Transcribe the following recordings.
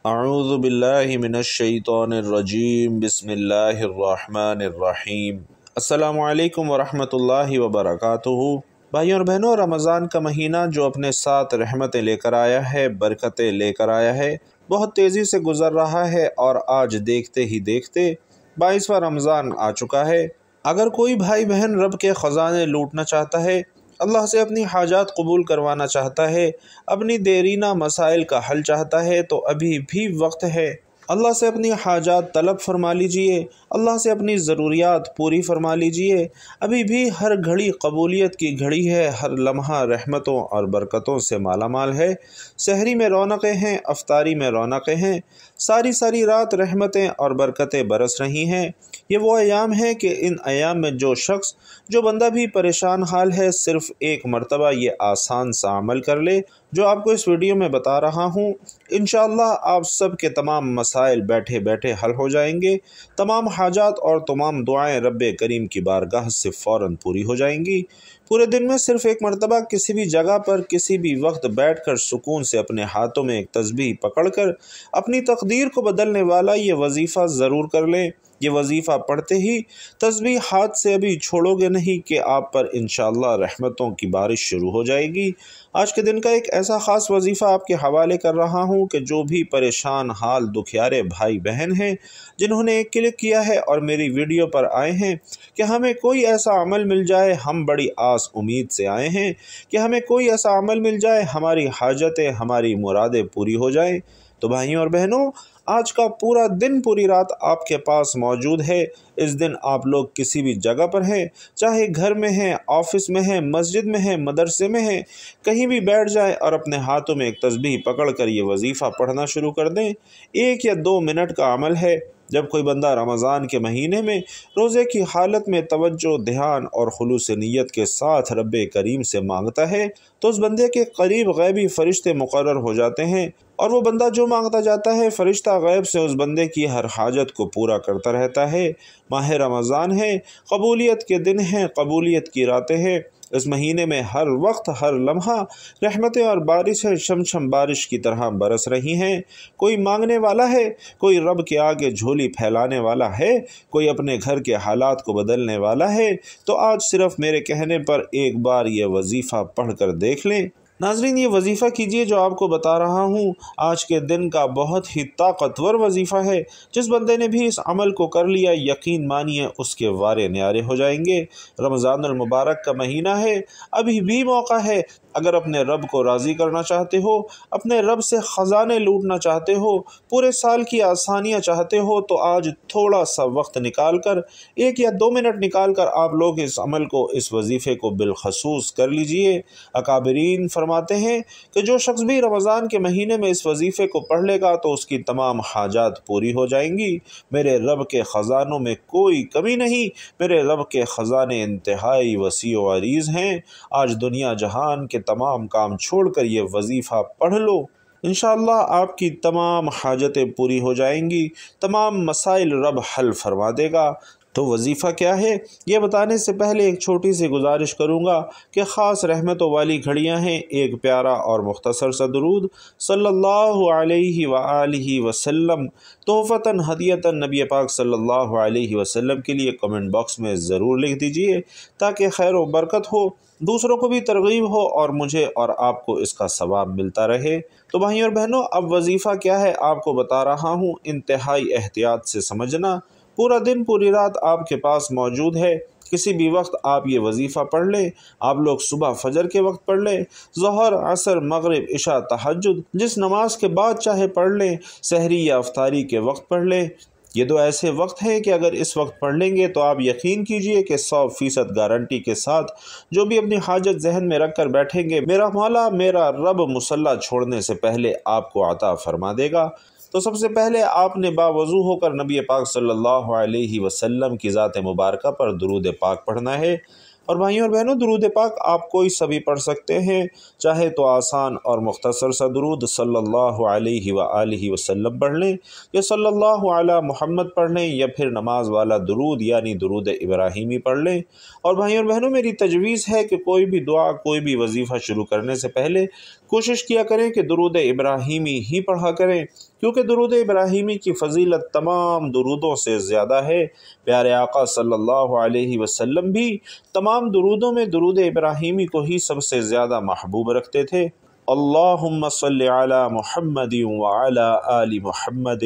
اعوذ باللہ من الشیطان الرجیم بسم اللہ الرحمن الرحیم۔ السلام علیکم ورحمۃ اللہ وبرکاتہ۔ بھائیوں اور بہنوں، رمضان کا مہینہ جو اپنے ساتھ رحمتیں لے کر آیا ہے، برکتیں لے کر آیا ہے، بہت تیزی سے گزر رہا ہے اور آج دیکھتے ہی دیکھتے 22واں رمضان آ چکا ہے۔ اگر کوئی بھائی بہن رب کے خزانے لوٹنا چاہتا ہے، اللہ سے اپنی حاجات قبول کروانا چاہتا ہے، اپنی دیرینہ مسائل کا حل چاہتا ہے تو ابھی بھی وقت ہے۔ اللہ سے اپنی حاجات طلب فرما لیجئے، اللہ سے اپنی ضروریات پوری فرما لیجئے۔ ابھی بھی ہر گھڑی قبولیت کی گھڑی ہے، ہر لمحہ رحمتوں اور برکتوں سے مالا مال ہے۔ سحری میں رونقیں ہیں، افطاری میں رونقیں ہیں، ساری رات رحمتیں اور برکتیں برس رہی ہیں۔ یہ وہ ایام ہے کہ ان ایام میں جو بندہ بھی پریشان حال ہے، صرف ایک مرتبہ یہ آسان سا عمل کر لے جو آپ کو اس ویڈیو میں بتا رہا ہوں۔ انشاءاللہ آپ سب کے تمام مسائل بیٹھے بیٹھے حل ہو جائیں گے، تمام حاجات اور تمام دعائیں رب کریم کی بارگاہ سے فوراً پوری ہو جائیں گی۔ پورے دن میں صرف ایک مرتبہ کسی بھی جگہ پر کسی بھی وقت بیٹھ کر سکون سے اپنے ہاتھوں میں ایک تسبیح پکڑ کر اپنی تقدیر کو بدلنے والا یہ وظیفہ ضرور کر لیں۔ یہ وظیفہ پڑھتے ہی تسبیح ہاتھ سے ابھی چھوڑو گے نہیں کہ آپ پر انشاءاللہ رحمتوں کی بارش شروع ہو جائے گی۔ آج کے دن کا ایک ایسا خاص وظیفہ آپ کے حوالے کر رہا ہوں کہ جو بھی پریشان حال دکھیارے بھائی بہن ہیں، جنہوں نے ایک کلک کیا ہے اور میری ویڈیو پر آئے ہیں کہ ہمیں کوئی ایسا عمل مل جائے، ہم بڑی آس امید سے آئے ہیں کہ ہمیں کوئی ایسا عمل مل جائے، ہماری حاجتیں، ہماری مرادیں پوری ہو جائیں۔ تو بھائیوں اور بہنوں، آج کا پورا دن، پوری رات آپ کے پاس موجود ہے۔ اس دن آپ لوگ کسی بھی جگہ پر ہیں، چاہے گھر میں ہیں، آفس میں ہیں، مسجد میں ہیں، مدرسے میں ہیں، کہیں بھی بیٹھ جائیں اور اپنے ہاتھوں میں ایک تسبیح پکڑ کر یہ وظیفہ پڑھنا شروع کر دیں۔ 1 یا 2 منٹ کا عمل ہے۔ جب کوئی بندہ رمضان کے مہینے میں روزے کی حالت میں توجہ، دھیان اور خلوص نیت کے ساتھ رب کریم سے مانگتا ہے تو اس بندے کے قریب غیبی فرشتے مقرر ہو جاتے ہیں، اور وہ بندہ جو مانگتا جاتا ہے، فرشتہ غیب سے اس بندے کی ہر حاجت کو پورا کرتا رہتا ہے۔ ماہ رمضان ہے، قبولیت کے دن ہیں، قبولیت کی راتیں ہیں۔ اس مہینے میں ہر وقت، ہر لمحہ رحمتیں اور بارشیں شم بارش کی طرح برس رہی ہیں۔ کوئی مانگنے والا ہے، کوئی رب کے آگے جھولی پھیلانے والا ہے، کوئی اپنے گھر کے حالات کو بدلنے والا ہے، تو آج صرف میرے کہنے پر ایک بار یہ وظیفہ پڑھ کر دیکھ لیں۔ ناظرین، یہ وظیفہ کیجئے جو آپ کو بتا رہا ہوں، آج کے دن کا بہت ہی طاقتور وظیفہ ہے۔ جس بندے نے بھی اس عمل کو کر لیا، یقین مانیے اس کے وارے نیارے ہو جائیں گے۔ رمضان المبارک کا مہینہ ہے، ابھی بھی موقع ہے۔ اگر اپنے رب کو راضی کرنا چاہتے ہو، اپنے رب سے خزانے لوٹنا چاہتے ہو، پورے سال کی آسانیاں چاہتے ہو، تو آج تھوڑا سا وقت نکال کر، 1 یا 2 منٹ نکال کر آپ لوگ اس عمل کو، اس وظیفے کو بالخصوص کر لیجئے۔ اکابرین فرماتے ہیں کہ جو شخص بھی رمضان کے مہینے میں اس وظیفے کو پڑھ لے گا تو اس کی تمام حاجات پوری ہو جائیں گی۔ میرے رب کے خزانوں میں کوئی کمی نہیں، میرے رب کے خزانے انتہائی وسیع و عریض ہیں۔ آج دنیا جہان کے تمام کام چھوڑ کر یہ وظیفہ پڑھ لو، انشاءاللہ آپ کی تمام حاجتیں پوری ہو جائیں گی، تمام مسائل رب حل فرما دے گا۔ تو وظیفہ کیا ہے، یہ بتانے سے پہلے ایک چھوٹی سی گزارش کروں گا کہ خاص رحمتوں والی گھڑیاں ہیں۔ ایک پیارا اور مختصر سا درود صلی اللہ علیہ وآلہ وسلم تحفتاً ہدیتاً نبی پاک صلی اللہ علیہ وسلم کے لیے کمنٹ باکس میں ضرور لکھ دیجئے، تاکہ خیر و برکت ہو، دوسروں کو بھی ترغیب ہو اور مجھے اور آپ کو اس کا ثواب ملتا رہے۔ تو بھائیوں اور بہنوں، اب وظیفہ کیا ہے آپ کو بتا رہا ہوں، انتہائی احتیاط سے سمجھنا۔ پورا دن، پوری رات آپ کے پاس موجود ہے، کسی بھی وقت آپ یہ وظیفہ پڑھ لیں۔ آپ لوگ صبح فجر کے وقت پڑھ لیں، ظہر، عصر، مغرب، عشاء، تہجد، جس نماز کے بعد چاہے پڑھ لیں، سحری یا افطاری کے وقت پڑھ لیں۔ یہ 2 ایسے وقت ہیں کہ اگر اس وقت پڑھ لیں گے تو آپ یقین کیجئے کہ 100% گارنٹی کے ساتھ جو بھی اپنی حاجت ذہن میں رکھ کر بیٹھیں گے، میرا مولا، میرا رب مصلی چھوڑنے سے پہلے آپ کو عطا فرما دے گا۔ تو سب سے پہلے آپ نے باوضو ہو کر نبی پاک صلی اللہ علیہ وسلم کی ذات مبارکہ پر درود پاک پڑھنا ہے۔ اور بھائیوں اور بہنوں، درود پاک آپ کوئی سبھی پڑھ سکتے ہیں، چاہے تو آسان اور مختصر سا درود صلی اللہ علیہ وآلہ وسلم پڑھ لیں، یا صلی اللہ علی محمد پڑھ لیں، یا پھر نماز والا درود یعنی درود ابراہیمی پڑھ لیں۔ اور بھائیوں اور بہنوں، میری تجویز ہے کہ کوئی بھی دعا، کوئی بھی وظیفہ شروع کرنے سے پہلے کوشش کیا کریں کہ درود ابراہیمی ہی پڑھا کریں۔ کیونکہ درود ابراہیمی کی فضیلت تمام درودوں سے زیادہ ہے۔ پیارے آقا صلی اللہ علیہ وسلم بھی تمام درودوں میں درود ابراہیمی کو ہی سب سے زیادہ محبوب رکھتے تھے۔ اللہم صلی علی محمد وعلی آل محمد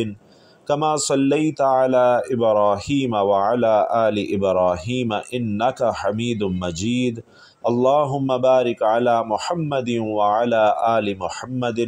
کما صلیت علی ابراہیم وعلی آل ابراہیم انک حمید مجید۔ اللہم بارک علی محمد وعلی آل محمد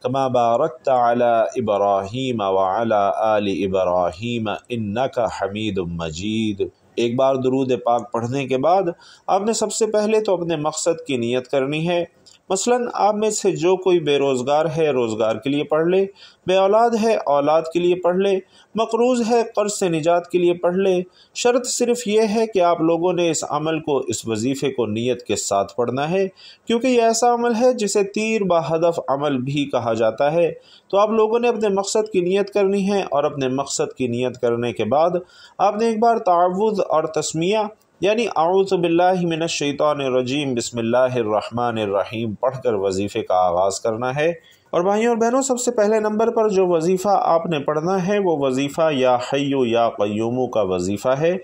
کما بارکت علی ابراہیم وعلی آل ابراہیم انک حمید مجید۔ ایک بار درود پاک پڑھنے کے بعد آپ نے سب سے پہلے تو اپنے مقصد کی نیت کرنی ہے۔ مثلاً آپ میں سے جو کوئی بے روزگار ہے روزگار کے لیے پڑھ لے، بے اولاد ہے اولاد کے لیے پڑھ لے، مقروض ہے قرض سے نجات کے لیے پڑھ لے۔ شرط صرف یہ ہے کہ آپ لوگوں نے اس عمل کو، اس وظیفے کو نیت کے ساتھ پڑھنا ہے، کیونکہ یہ ایسا عمل ہے جسے تیر بہدف عمل بھی کہا جاتا ہے۔ تو آپ لوگوں نے اپنے مقصد کی نیت کرنی ہے، اور اپنے مقصد کی نیت کرنے کے بعد آپ نے ایک بار تعوذ اور تسمیہ یعنی اعوذ باللہ من الشیطان الرجیم بسم اللہ الرحمن الرحیم پڑھ کر وظیفے کا آغاز کرنا ہے۔ اور بھائیوں اور بہنوں، سب سے پہلے نمبر پر جو وظیفہ آپ نے پڑھنا ہے وہ وظیفہ یا حی یا قیوم کا وظیفہ ہے۔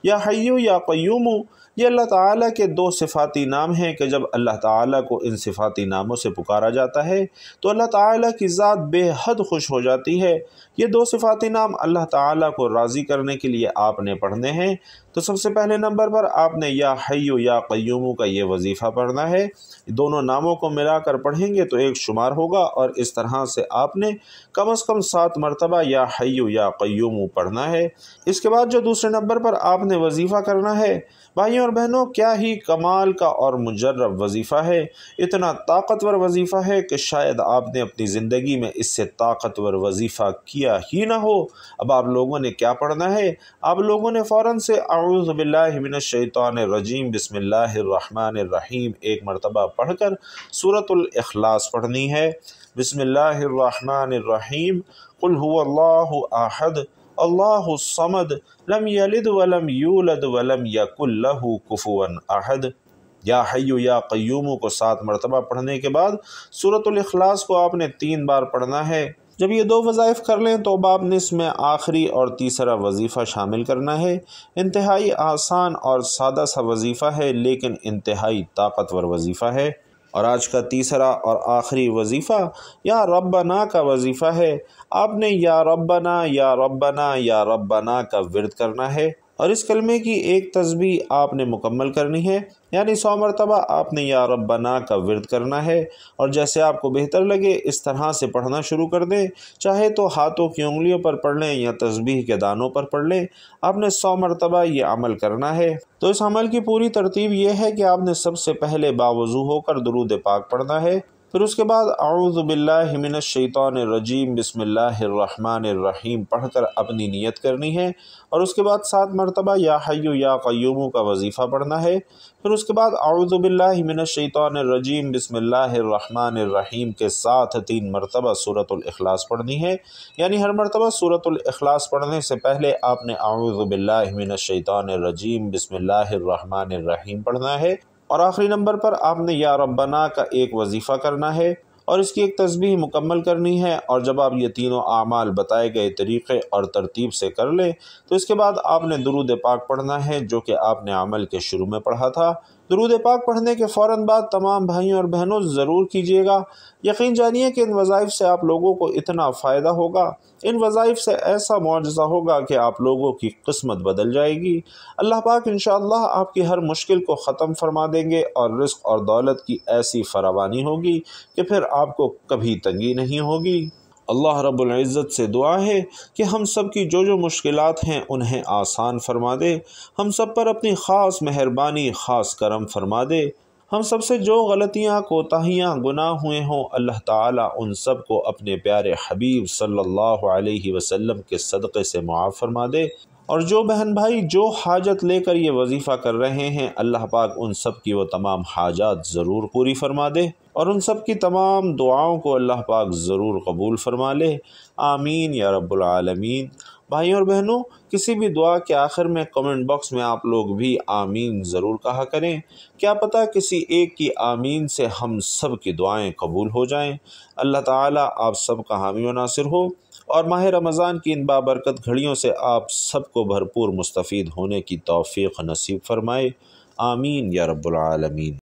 یا حی یا قیوم یہ اللہ تعالیٰ کے دو صفاتی نام ہیں کہ جب اللہ تعالیٰ کو ان صفاتی ناموں سے پکارا جاتا ہے تو اللہ تعالیٰ کی ذات بے حد خوش ہو جاتی ہے۔ یہ دو صفاتی نام اللہ تعالیٰ کو راضی کرنے کے لیے آپ نے پڑھنے ہیں۔ تو سب سے پہلے نمبر پر آپ نے یا حی یا قیوم کا یہ وظیفہ پڑھنا ہے۔ دونوں ناموں کو ملا کر پڑھیں گے تو ایک شمار ہوگا، اور اس طرح سے آپ نے کم از کم 7 مرتبہ یا حی یا قیوم پڑھنا ہے۔ اس کے بعد جو دوسرے نمبر پر آپ نے وظیفہ کرنا ہے، بھائیوں اور بہنوں، کیا ہی کمال کا اور مجرب وظیفہ ہے۔ اتنا طاقتور وظیفہ ہے کہ شاید آپ نے اپنی زندگی میں اس سے طاقتور وظیفہ کیا ہی نہ ہو۔ اب آپ لوگوں نے کیا پڑھنا ہے؟ آپ لوگوں نے فوراً سے اعوذ باللہ من الشیطان الرجیم بسم اللہ الرحمن الرحیم ایک مرتبہ پڑھ کر سورۃ الاخلاص پڑھنی ہے۔ بسم اللہ الرحمن الرحیم قل هو اللہ احد اللہ الصمد لم یلد ولم یولد ولم یکن لہ کفوا احد۔ یا حی یا قیوم کو 7 مرتبہ پڑھنے کے بعد سورۃ الاخلاص کو آپ نے 3 بار پڑھنا ہے۔ جب یہ 2 وظائف کر لیں تو اب آپ نے اس میں آخری اور تیسرا وظیفہ شامل کرنا ہے۔ انتہائی آسان اور سادہ سا وظیفہ ہے، لیکن انتہائی طاقتور وظیفہ ہے۔ اور آج کا تیسرا اور آخری وظیفہ یا ربنا کا وظیفہ ہے۔ آپ نے یا ربنا یا ربنا یا ربنا کا ورد کرنا ہے، اور اس کلمے کی ایک تسبیح آپ نے مکمل کرنی ہے، یعنی 100 مرتبہ آپ نے یا ربنا کا ورد کرنا ہے۔ اور جیسے آپ کو بہتر لگے اس طرح سے پڑھنا شروع کر دیں، چاہے تو ہاتھوں کی انگلیوں پر پڑھ لیں یا تسبیح کے دانوں پر پڑھ لیں۔ آپ نے 100 مرتبہ یہ عمل کرنا ہے۔ تو اس عمل کی پوری ترتیب یہ ہے کہ آپ نے سب سے پہلے باوضو ہو کر درود پاک پڑھنا ہے، پھر اس کے بعد اعوذ باللہ من الشیطان الرجیم بسم اللہ الرحمن الرحیم پڑھ کر اپنی نیت کرنی ہے، اور اس کے بعد 7 مرتبہ یا حی یا قیوم کا وظیفہ پڑھنا ہے، پھر اس کے بعد اعوذ باللہ من الشیطان الرجیم بسم اللہ الرحمن الرحیم کے ساتھ 3 مرتبہ سورۃ الاخلاص پڑھنی ہے، یعنی ہر مرتبہ سورۃ الاخلاص پڑھنے سے پہلے آپ نے اعوذ باللہ من الشیطان الرجیم بسم اللہ الرحمن الرحیم پڑھنا ہے۔ اور آخری نمبر پر آپ نے یا ربنا کا ایک وظیفہ کرنا ہے، اور اس کی ایک تسبیح مکمل کرنی ہے۔ اور جب آپ یہ تینوں اعمال بتائے گئے طریقے اور ترتیب سے کر لیں تو اس کے بعد آپ نے درود پاک پڑھنا ہے، جو کہ آپ نے عمل کے شروع میں پڑھا تھا۔ درود پاک پڑھنے کے فوراً بعد تمام بھائیوں اور بہنوں ضرور کیجیے گا۔ یقین جانیے کہ ان وظائف سے آپ لوگوں کو اتنا فائدہ ہوگا، ان وظائف سے ایسا معجزہ ہوگا کہ آپ لوگوں کی قسمت بدل جائے گی۔ اللہ پاک انشاءاللہ آپ کی ہر مشکل کو ختم فرما دیں گے، اور رزق اور دولت کی ایسی فراوانی ہوگی کہ پھر آپ کو کبھی تنگی نہیں ہوگی۔ اللہ رب العزت سے دعا ہے کہ ہم سب کی جو مشکلات ہیں انہیں آسان فرما دے، ہم سب پر اپنی خاص مہربانی، خاص کرم فرما دے۔ ہم سب سے جو غلطیاں، کوتاہیاں، گناہ ہوئے ہوں، اللہ تعالیٰ ان سب کو اپنے پیارے حبیب صلی اللہ علیہ وسلم کے صدقے سے معاف فرما دے۔ اور جو بہن بھائی جو حاجت لے کر یہ وظیفہ کر رہے ہیں، اللہ پاک ان سب کی وہ تمام حاجات ضرور پوری فرما دے، اور ان سب کی تمام دعاؤں کو اللہ پاک ضرور قبول فرما لے۔ آمین یا رب العالمین۔ بھائیوں اور بہنوں، کسی بھی دعا کے آخر میں کمنٹ باکس میں آپ لوگ بھی آمین ضرور کہا کریں۔ کیا پتہ کسی ایک کی آمین سے ہم سب کی دعائیں قبول ہو جائیں۔ اللہ تعالیٰ آپ سب کا حامی و ناصر ہو اور ماہ رمضان کی ان بابرکت گھڑیوں سے آپ سب کو بھرپور مستفید ہونے کی توفیق نصیب فرمائے۔ آمین یا رب العالمین۔